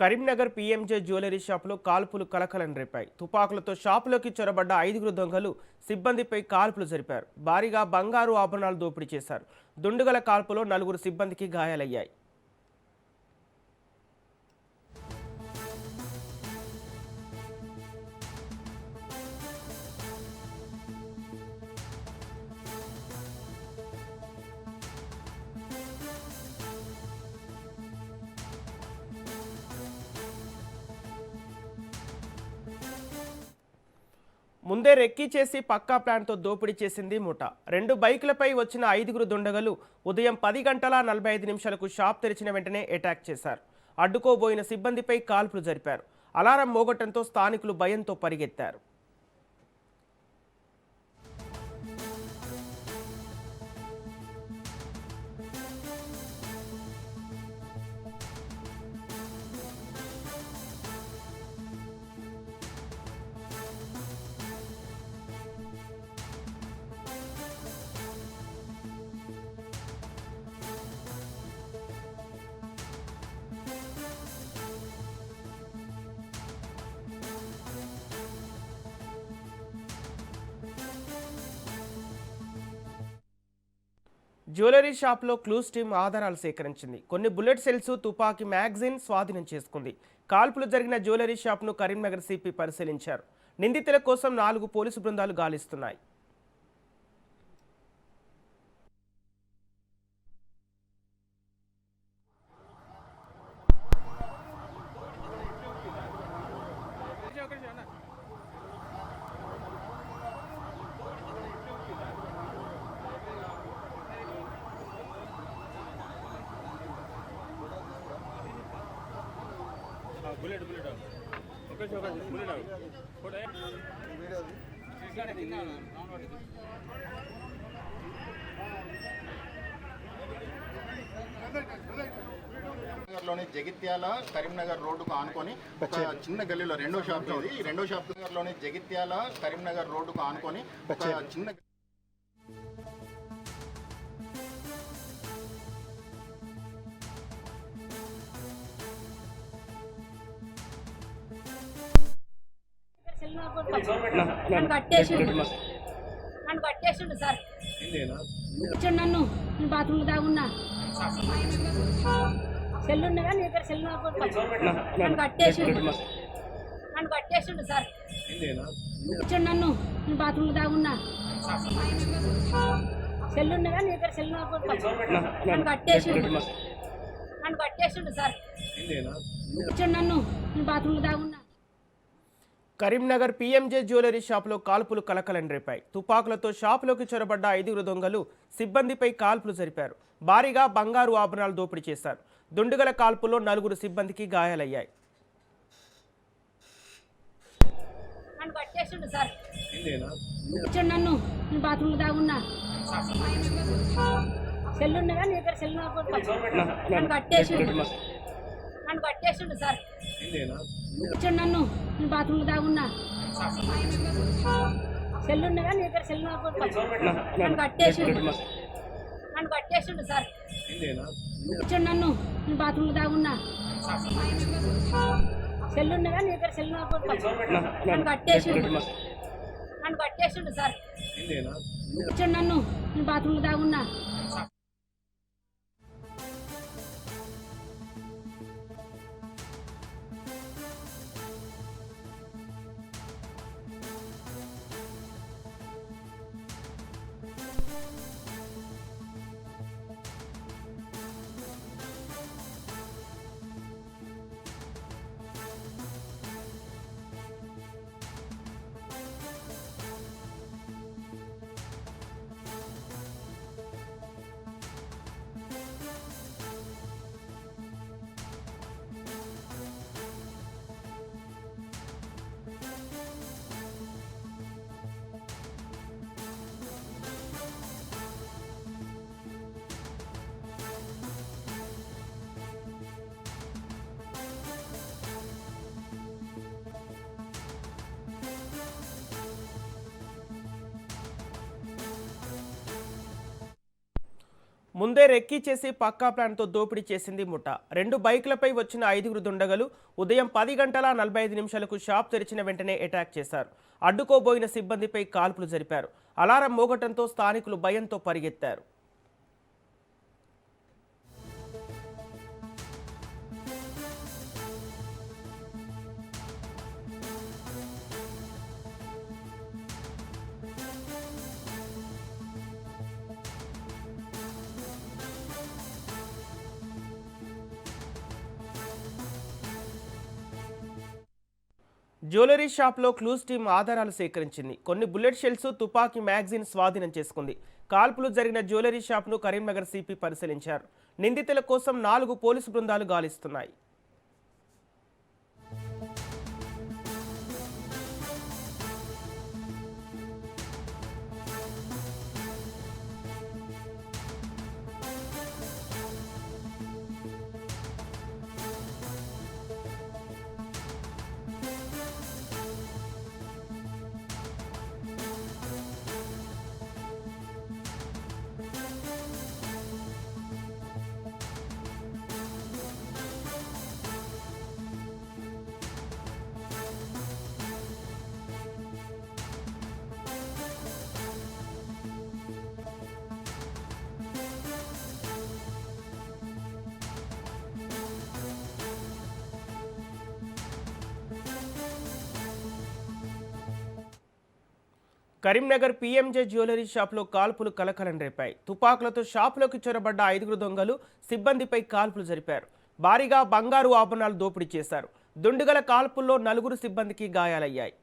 Karimnagar PMJ jewellery షాపులో కాల్పులు కలకలం రేపాయి. తుపాకులతో షాపులోకి చొరబడ్డ 5 దొంగలు సిబ్బందిపై కాల్పులు జరిపారు. భారీగా బంగారు ఆభరణాలు దోపిడీ చేశారు. దుండుగల కాల్పులో 4 సిబ్బందికి గాయాలయ్యాయి. ముందే రెక్కీ చేసి పక్కా ప్లాన్తో దోపిడీ చేసింది ముఠా. 2 బైకులపై వచ్చిన 5 దుండగలు ఉదయం 10 గంటల 45 నిమిషాలకు షాప్ తెరిచిన వెంటనే అటాక్ చేశారు. అడ్డుకోబోయిన సిబ్బందిపై కాల్పులు జరిపారు. అలారం మోగటంతో స్థానికులు భయంతో పరిగెత్తారు. జ్యువెలరీ షాప్లో క్లూస్ టీమ్ ఆధారాలు సేకరించింది. కొన్ని బుల్లెట్ సెల్స్, తుపాకీ మ్యాగజైన్ స్వాధీనం చేసుకుంది. కాల్పులు జరిగిన జ్యువెలరీ షాప్ను కరీంనగర్ సిపి పరిశీలించారు. నిందితుల కోసం 4 పోలీసు బృందాలు గాలిస్తున్నాయి. Bullet bullet okay okay bullet photo video इसने दिखना राउंड वाली లోని జగిత్యాల కరీంనగర్ రోడ్డుకు ఆనుకొని ఒక చిన్న గల్లీలో రెండో షాప్ లోని జగిత్యాల కరీంనగర్ రోడ్డుకు ఆనుకొని ఒక చిన్న నన్ను కట్టేసిండు సార్. నన్ను బాత్రూమ్ దాగున్నా సెల్ ఉన్నదా నీ దగ్గర సెల్ నన్ను కట్టేసిండు సార్. నన్ను బాత్రూమ్ దాగున్నా సెల్ ఉన్నదా నీ దగ్గర సెల్ నన్ను కట్టేసిండు సార్. నన్ను బాత్రూమ్ దాగున్నా. కరీంనగర్ పీఎంజే జ్యువెలరీ షాపులో కాల్పులు కలకలం రేపాయి. తుపాకులతో షాపులోకి చొరబడ్డ 5 దొంగలు సిబ్బందిపై కాల్పులు జరిపారు. భారీగా బంగారు ఆభరణాలు దోపిడీ చేశారు. దుండుగల కాల్పులో 4 సిబ్బందికి గాయాలయ్యాయి. నన్ను బాత్రూమ్ దాగున్నా సెల్ ఉన్నదా నీ దగ్గర సెల్ నన్ను కట్టేసిండు సార్. నన్ను బాత్రూమ్ దాగున్నా సెల్ ఉన్నదా నీ దగ్గర సెల్ నన్ను కట్టేసిండు సార్. నన్ను బాత్రూమ్ దాగున్నా సెల్ ఉన్నదా నీ దగ్గర సెల్ నన్ను కట్టేసిండు సార్. నన్ను బాత్రూమ్ దాగున్నా. ముందే రెక్కీ చేసి పక్కా ప్లాన్తో దోపిడీ చేసింది ముఠా. 2 బైకులపై వచ్చిన 5గురు దుండగలు ఉదయం 10 గంటల 45 నిమిషాలకు షాప్ తెరిచిన వెంటనే అటాక్ చేశారు. అడ్డుకోబోయిన సిబ్బందిపై కాల్పులు జరిపారు. అలారం మోగటంతో స్థానికులు భయంతో పరిగెత్తారు. జ్యువెలరీ షాప్లో క్లూస్ టీమ్ ఆధారాలు సేకరించింది. కొన్ని బుల్లెట్ షెల్స్, తుపాకీ మ్యాగజైన్ స్వాధీనం చేసుకుంది. కాల్పులు జరిగిన జ్యువెలరీ షాప్ను కరీంనగర్ సిపి పరిశీలించారు. నిందితుల కోసం 4 పోలీసు బృందాలు గాలిస్తున్నాయి. కరీంనగర్ పీఎంజే జ్యువెలరీ షాప్లో కాల్పులు కలకలం రేపాయి. తుపాకులతో షాపులోకి చొరబడ్డ 5గురు దొంగలు సిబ్బందిపై కాల్పులు జరిపారు. భారీగా బంగారు ఆభరణాలు దోపిడీ చేశారు. దుండగుల కాల్పుల్లో 4 సిబ్బందికి గాయాలయ్యాయి.